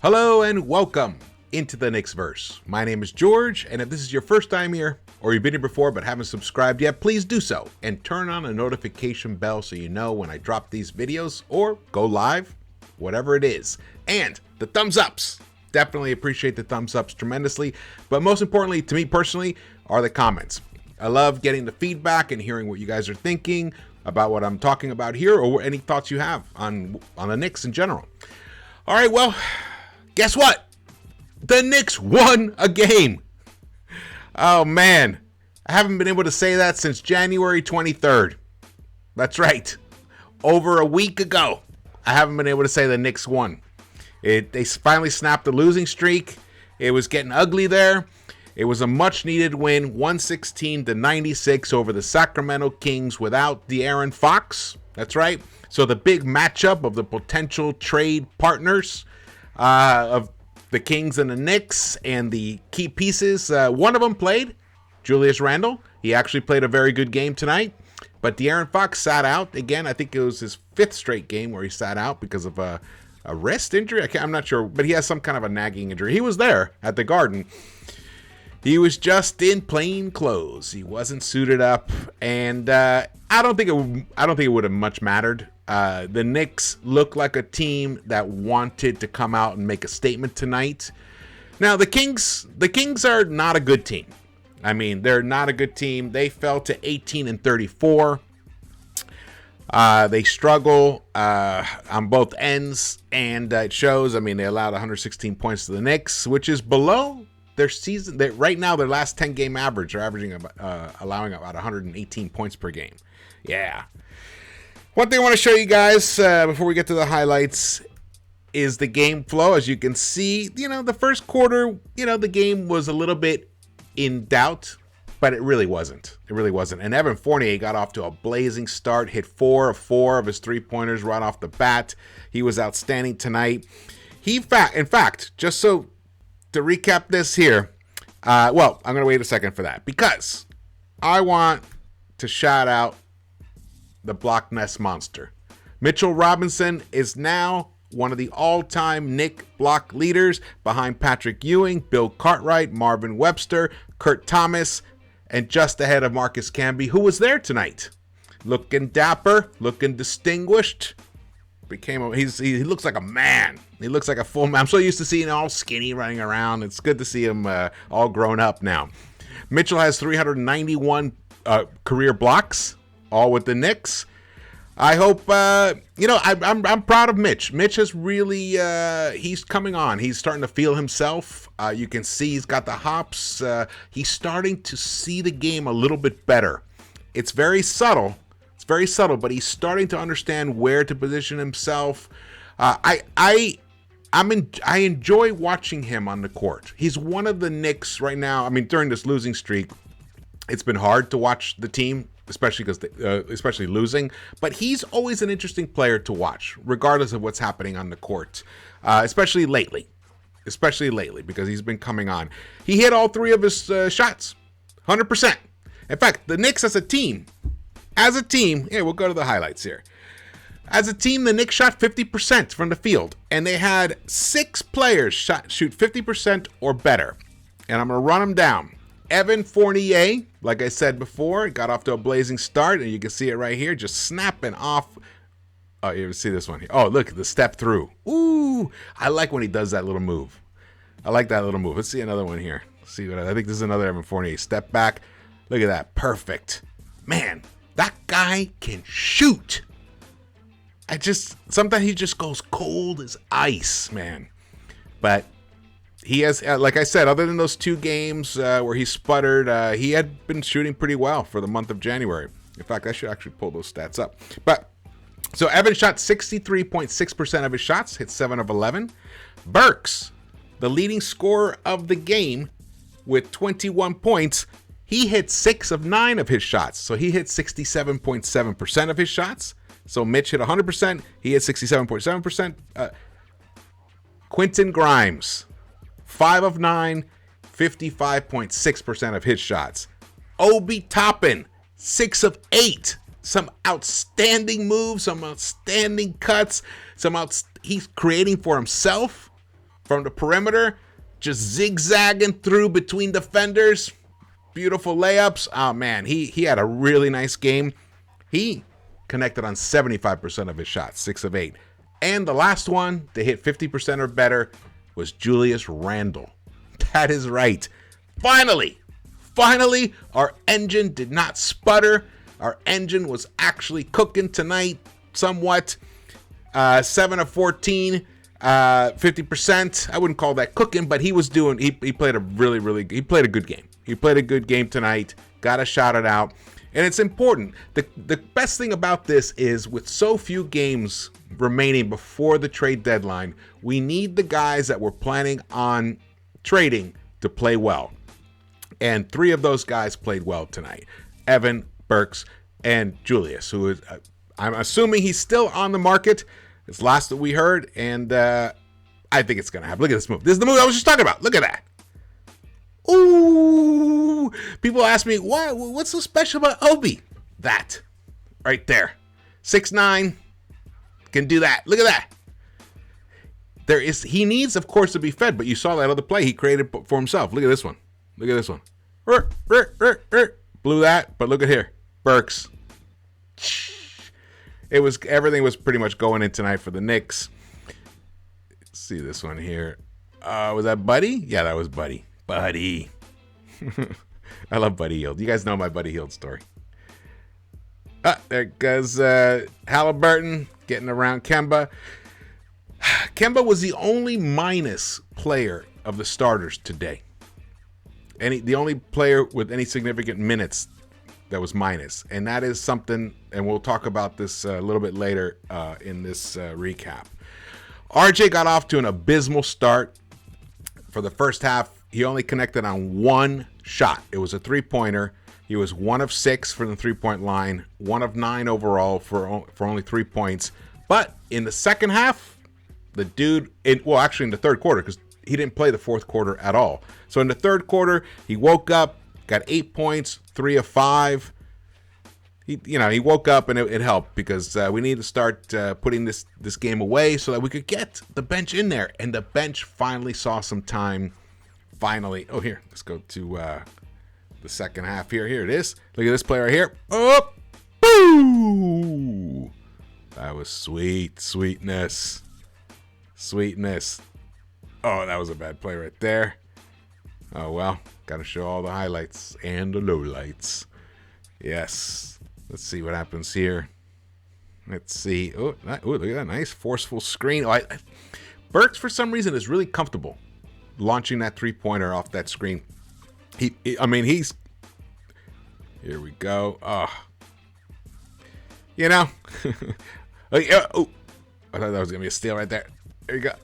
Hello and welcome into the Knicks-Verse. My name is George, and if this is your first time here, or you've been here before but haven't subscribed yet, please do so and turn on a notification bell so you know when I drop these videos or go live, whatever it is. And the thumbs ups. Definitely appreciate the thumbs ups tremendously, but most importantly to me personally are the comments. I love getting the feedback and hearing what you guys are thinking about what I'm talking about here, or any thoughts you have on the Knicks in general. All right, well, guess what? The Knicks won a game. Oh, man. I haven't been able to say that since January 23rd. That's right. Over a week ago, I haven't been able to say the Knicks won. They finally snapped the losing streak. It was getting ugly there. It was a much-needed win, 116-96 over the Sacramento Kings without De'Aaron Fox. That's right. So the big matchup of the potential trade partners of the Kings and the Knicks and the key pieces. One of them played, Julius Randle. He actually played a very good game tonight. But De'Aaron Fox sat out. Again, I think it was his fifth straight game where he sat out because of a wrist injury. I'm not sure, but he has some kind of a nagging injury. He was there at the Garden. He was just in plain clothes. He wasn't suited up, and I don't think it would have much mattered. The Knicks look like a team that wanted to come out and make a statement tonight. Now, the Kings are not a good team. I mean, they're not a good team. They fell to 18-34. They struggle on both ends, and it shows. I mean, they allowed 116 points to the Knicks, which is below their season. Right now, their last 10-game average, they're averaging allowing about 118 points per game. Yeah. One thing I want to show you guys before we get to the highlights is the game flow. As you can see, the first quarter, the game was a little bit in doubt, but it really wasn't. It really wasn't. And Evan Fournier got off to a blazing start, hit 4 of 4 of his three-pointers right off the bat. He was outstanding tonight. In fact, just so to recap this here, I'm going to wait a second for that because I want to shout out the block nest monster. Mitchell Robinson is now one of the all-time Knicks block leaders behind Patrick Ewing, Bill Cartwright, Marvin Webster, Kurt Thomas, and just ahead of Marcus Camby, who was there tonight. Looking dapper, looking distinguished. He looks like a man. He looks like a full man. I'm so used to seeing him all skinny running around. It's good to see him all grown up now. Mitchell has 391 career blocks, all with the Knicks. I hope, I'm proud of Mitch. Mitch has really, he's coming on. He's starting to feel himself. You can see he's got the hops. He's starting to see the game a little bit better. It's very subtle. But he's starting to understand where to position himself. I enjoy watching him on the court. He's one of the Knicks right now. I mean, during this losing streak, it's been hard to watch the team, especially losing. But he's always an interesting player to watch, regardless of what's happening on the court, especially lately, because he's been coming on. He hit all 3 of his shots, 100%. In fact, the Knicks as a team, we'll go to the highlights here. As a team, the Knicks shot 50% from the field, and they had 6 players shoot 50% or better. And I'm going to run them down. Evan Fournier, like I said before, got off to a blazing start, and you can see it right here, just snapping off. Oh, you see this one here. Oh, look, the step through. Ooh, I like when he does that little move. Let's see another one here. I think this is another Evan Fournier. Step back. Look at that. Perfect. Man, that guy can shoot. Sometimes he just goes cold as ice, man. But he has, like I said, other than those 2 games where he sputtered, he had been shooting pretty well for the month of January. In fact, I should actually pull those stats up. But so Evan shot 63.6% of his shots, hit 7 of 11. Burks, the leading scorer of the game with 21 points, he hit 6 of 9 of his shots. So he hit 67.7% of his shots. So Mitch hit 100%. He hit 67.7%. Quentin Grimes, 5 of 9, 55.6% of his shots. Obi Toppin, 6 of 8. Some outstanding moves, some outstanding cuts, he's creating for himself from the perimeter, just zigzagging through between defenders. Beautiful layups. Oh, man, he had a really nice game. He connected on 75% of his shots, 6 of 8. And the last one to hit 50% or better was Julius Randle. That is right. Finally, our engine did not sputter. Our engine was actually cooking tonight somewhat. 7 of 14, 50%. I wouldn't call that cooking, but he played a he played a good game. He played a good game tonight. Got to shout it out. And it's important. The best thing about this is with so few games remaining before the trade deadline, we need the guys that we're planning on trading to play well. And 3 of those guys played well tonight. Evan, Burks, and Julius, who is, I'm assuming he's still on the market. It's last that we heard, and I think it's going to happen. Look at this move. This is the move I was just talking about. Look at that. Ooh. People ask me, what's so special about Obi? That. Right there. 6'9". Can do that. Look at that. He needs, of course, to be fed, but you saw that other play he created for himself. Look at this one. Look at this one. Blew that, but look at here. Burks. Everything was pretty much going in tonight for the Knicks. Let's see this one here. Was that Buddy? Yeah, that was Buddy. Buddy. I love Buddy Hield. You guys know my Buddy Hield story. There goes Halliburton getting around Kemba. Kemba was the only minus player of the starters today. The only player with any significant minutes that was minus. And that is something, and we'll talk about this a little bit later in this recap. RJ got off to an abysmal start. For the first half, he only connected on 1 shot. It was a 3-pointer. He was 1 of 6 from the 3-point line, 1 of 9 overall for only 3 points. But in the second half, the dude, actually in the third quarter, because he didn't play the fourth quarter at all. So in the third quarter, he woke up, got 8 points, 3 of 5. He woke up and it helped because we need to start putting this game away so that we could get the bench in there. And the bench finally saw some time. Finally. Oh, here. Let's go to the second half here. Here it is. Look at this play right here. Oh, boo! That was sweetness. Oh, that was a bad play right there. Oh, well. Got to show all the highlights and the lowlights. Yes. Let's see what happens here. Let's see. Oh, look at that. Nice forceful screen. Burks, for some reason, is really comfortable launching that 3-pointer off that screen. He's... Here we go. Oh. I thought that was going to be a steal right there. There you go.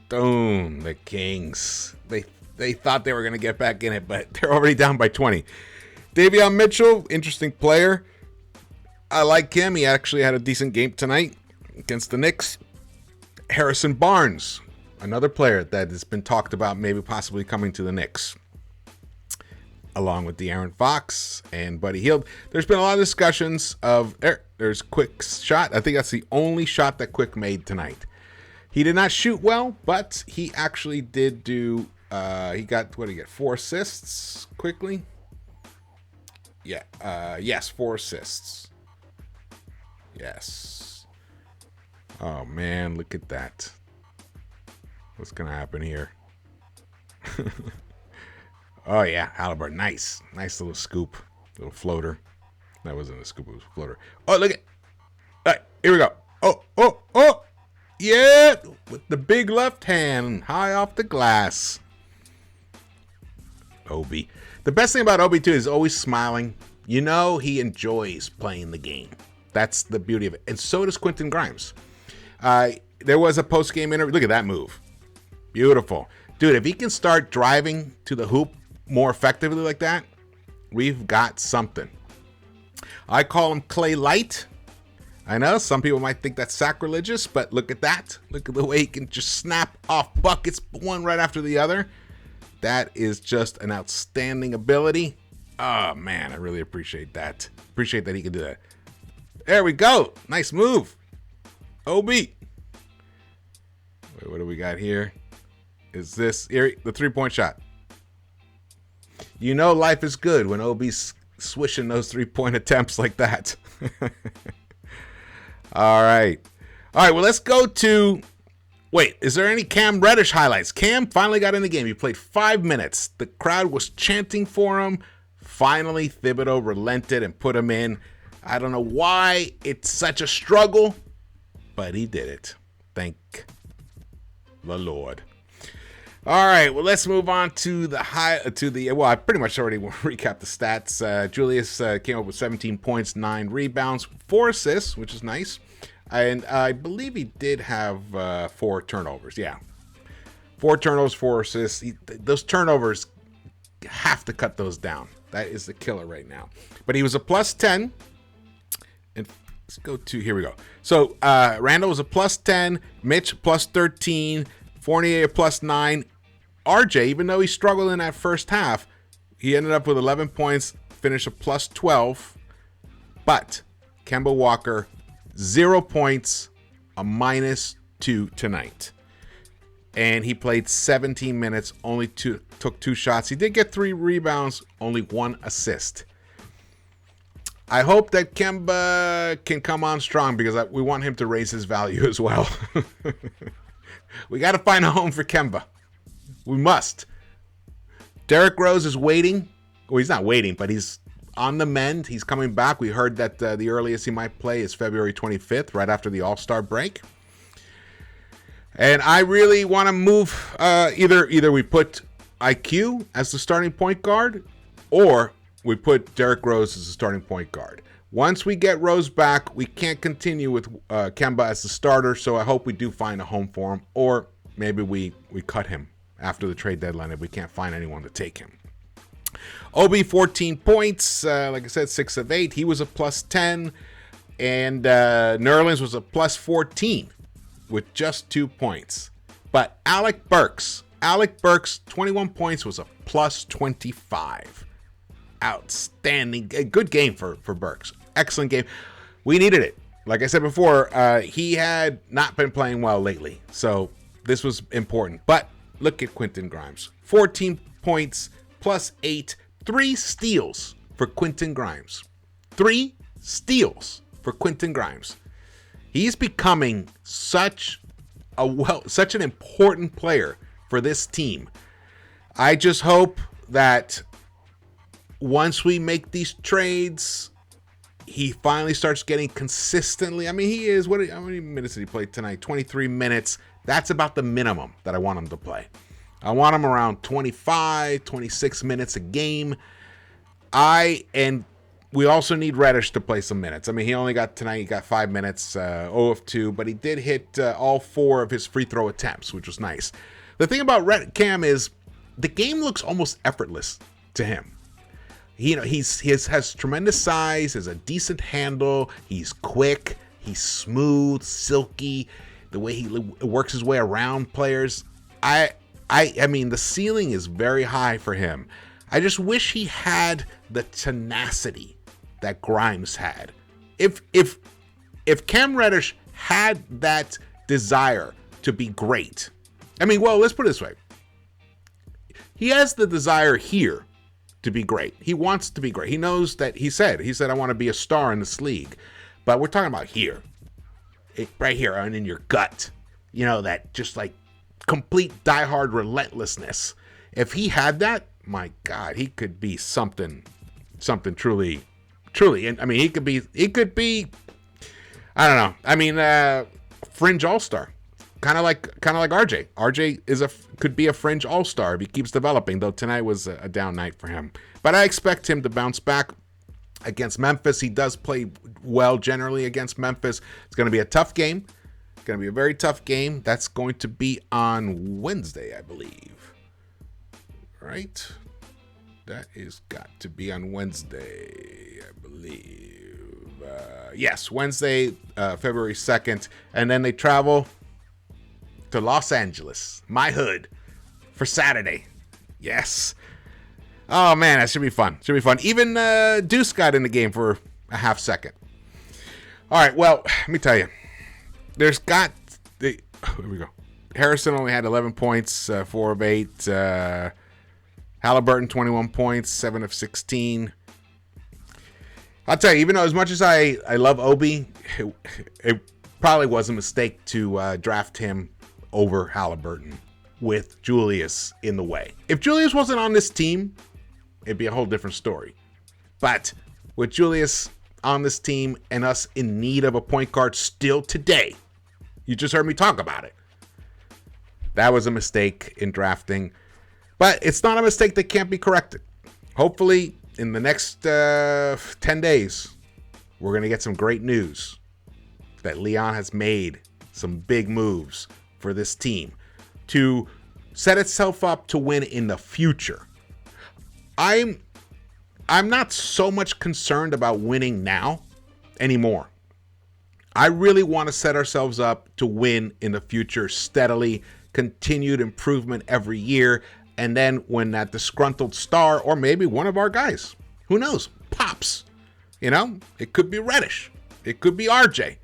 Boom. The Kings. They thought they were going to get back in it, but they're already down by 20. Davion Mitchell, interesting player. I like him. He actually had a decent game tonight against the Knicks. Harrison Barnes, another player that has been talked about maybe possibly coming to the Knicks, along with De'Aaron Fox and Buddy Hield. There's been a lot of discussions of there's Quick's shot. I think that's the only shot that Quick made tonight. He did not shoot well, but he actually did do... he got, 4 assists quickly? Yeah. Yes, 4 assists. Yes. Oh, man, look at that. What's going to happen here? Oh, yeah, Halliburton. Nice little scoop. Little floater. That wasn't a scoop, it was a floater. Oh, look at... All right, here we go. Oh! Yeah! With the big left hand high off the glass. Obi. The best thing about Obi, too, is always smiling. He enjoys playing the game. That's the beauty of it. And so does Quentin Grimes. There was a post-game interview. Look at that move. Beautiful. Dude, if he can start driving to the hoop more effectively like that, we've got something. I call him Clay Light. I know some people might think that's sacrilegious, but look at that. Look at the way he can just snap off buckets one right after the other. That is just an outstanding ability. Oh, man, I really appreciate that. Appreciate that he can do that. There we go. Nice move. OB. Wait, what do we got here? Is this the 3-point shot? You know life is good when OB's swishing those 3-point attempts like that. All right. Well, let's go to... Wait, is there any Cam Reddish highlights? Cam finally got in the game. He played 5 minutes. The crowd was chanting for him. Finally, Thibodeau relented and put him in. I don't know why it's such a struggle, but he did it. Thank the Lord. All right, well, let's move on to well, I pretty much already recapped the stats. Julius came up with 17 points, 9 rebounds, 4 assists, which is nice. And I believe he did have 4 turnovers. Yeah. 4 turnovers, 4 assists. Those turnovers, have to cut those down. That is the killer right now. But he was a plus 10. And let's go to, here we go. So Randle was a plus 10. Mitch plus 13. Fournier plus 9. RJ, even though he struggled in that first half, he ended up with 11 points, finished a plus 12. But Kemba Walker, 0 points, a -2 tonight. And he played 17 minutes, only took 2 shots. He did get 3 rebounds, only 1 assist. I hope that Kemba can come on strong because we want him to raise his value as well. We got to find a home for Kemba. We must. Derrick Rose is waiting. Well, he's not waiting, but he's on the mend. He's coming back. We heard that the earliest he might play is February 25th, right after the All-Star break. And I really want to move, either we put IQ as the starting point guard, or we put Derrick Rose as the starting point guard. Once we get Rose back, we can't continue with Kemba as the starter, so I hope we do find a home for him, or maybe we cut him after the trade deadline if we can't find anyone to take him. Obi, 14 points. Like I said, 6 of 8. He was a plus 10. And Nerlens was a plus 14 with just 2 points. But Alec Burks, 21 points, was a plus 25. Outstanding. A good game for Burks. Excellent game. We needed it. Like I said before, he had not been playing well lately. So this was important. But look at Quentin Grimes. 14 points, plus 8. 3 steals for Quentin Grimes. 3 steals for Quentin Grimes. He's becoming such an important player for this team. I just hope that once we make these trades, he finally starts getting consistently. I mean, he is, how many minutes did he play tonight? 23 minutes. That's about the minimum that I want him to play. I want him around 25, 26 minutes a game. And we also need Reddish to play some minutes. I mean, he got 5 minutes, 0 of 2, but he did hit all 4 of his free throw attempts, which was nice. The thing about Cam is the game looks almost effortless to him. He has tremendous size, has a decent handle, he's quick, he's smooth, silky, the way he works his way around players. I mean, the ceiling is very high for him. I just wish he had the tenacity that Grimes had. If Cam Reddish had that desire to be great, I mean, well, let's put it this way. He has the desire here to be great. He wants to be great. He knows that he said, I want to be a star in this league. But we're talking about here. Right here and in your gut. You know, that just like complete diehard relentlessness. If he had that, my God, he could be something truly. And I mean, he could be, I don't know. I mean, fringe all-star, kind of like RJ. RJ could be a fringe all-star if he keeps developing. Though tonight was a down night for him, but I expect him to bounce back against Memphis. He does play well generally against Memphis. It's going to be a tough game. It's going to be a very tough game. That's going to be on Wednesday, I believe. Right? That is got to be on Wednesday, I believe. Yes, Wednesday, February 2nd. And then they travel to Los Angeles, my hood, for Saturday. Yes. Oh, man, that should be fun. Even Deuce got in the game for a half second. All right, well, let me tell you. Here we go. Harrison only had 11 points, 4 of 8. Halliburton, 21 points, 7 of 16. I'll tell you, even though as much as I love Obi, it probably was a mistake to draft him over Halliburton with Julius in the way. If Julius wasn't on this team, it'd be a whole different story. But with Julius on this team and us in need of a point guard still today, you just heard me talk about it. That was a mistake in drafting. But it's not a mistake that can't be corrected. Hopefully, in the next 10 days, we're going to get some great news that Leon has made some big moves for this team to set itself up to win in the future. I'm not so much concerned about winning now anymore. I really want to set ourselves up to win in the future steadily, continued improvement every year. And then when that disgruntled star, or maybe one of our guys, who knows, pops, it could be Reddish. It could be RJ.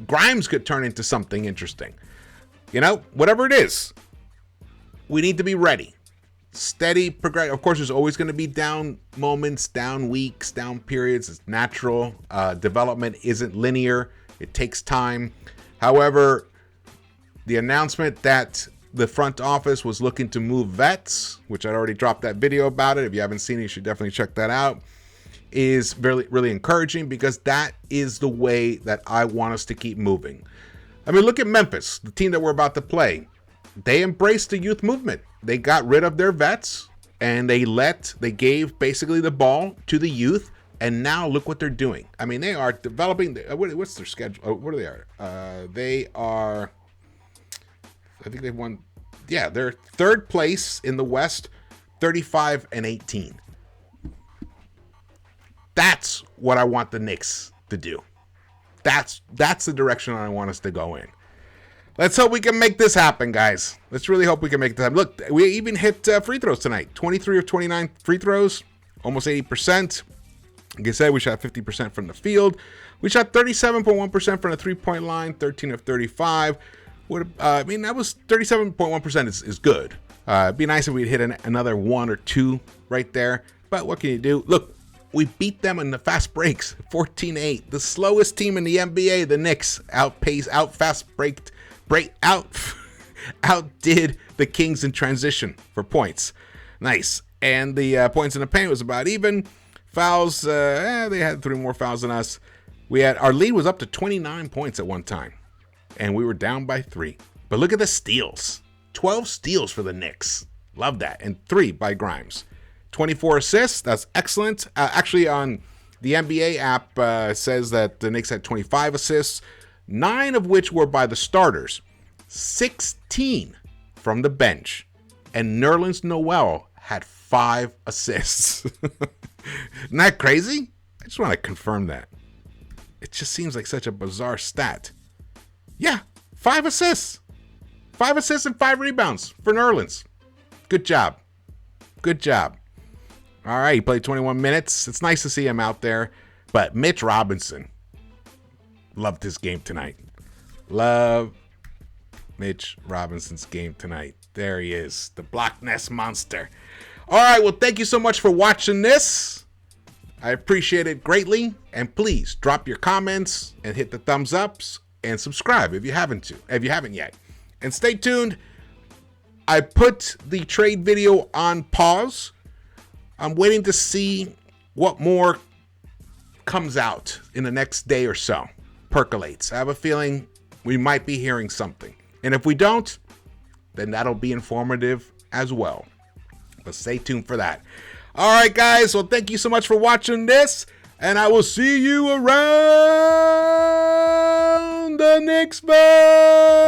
Grimes could turn into something interesting. Whatever it is, we need to be ready. Steady progress. Of course, there's always going to be down moments, down weeks, down periods. It's natural. Development isn't linear. It takes time. However, the announcement that the front office was looking to move vets, which I already dropped that video about it. If you haven't seen it, you should definitely check that out. Is really, really encouraging because that is the way that I want us to keep moving. I mean, look at Memphis, the team that we're about to play. They embraced the youth movement. They got rid of their vets and they gave basically the ball to the youth. And now look what they're doing. I mean, they are developing. What's their schedule? Oh, what are they? They are. I think they've won. Yeah, they're third place in the West, 35-18. That's what I want the Knicks to do. That's the direction I want us to go in. Let's hope we can make this happen, guys. Let's really hope we can make this happen. Look, we even hit free throws tonight. 23 of 29 free throws, almost 80%. Like I said, we shot 50% from the field. We shot 37.1% from the three-point line, 13 of 35. That was 37.1% is good. It'd be nice if we'd hit another 1 or 2 right there. But what can you do? Look, we beat them in the fast breaks, 14-8. The slowest team in the NBA, the Knicks, outdid the Kings in transition for points. Nice. And the points in the paint was about even. Fouls, they had 3 more fouls than us. Our lead was up to 29 points at one time. And we were down by 3. But look at the steals. 12 steals for the Knicks. Love that. And 3 by Grimes. 24 assists. That's excellent. Actually, on the NBA app, says that the Knicks had 25 assists, 9 of which were by the starters, 16 from the bench. And Nerlens Noel had 5 assists. Isn't that crazy? I just want to confirm that. It just seems like such a bizarre stat. Yeah, 5 assists. 5 assists and 5 rebounds for Nerlens. Good job. Good job. All right, he played 21 minutes. It's nice to see him out there. But Mitch Robinson, loved his game tonight. Love Mitch Robinson's game tonight. There he is, the Block Nest monster. All right, well, thank you so much for watching this. I appreciate it greatly. And please drop your comments and hit the thumbs ups and subscribe if you haven't yet. And stay tuned. I put the trade video on pause. I'm waiting to see what more comes out in the next day or so. Percolates. I have a feeling we might be hearing something. And if we don't, then that'll be informative as well. But stay tuned for that. All right, guys. Well, thank you so much for watching this. And I will see you around the Knicks-Verse.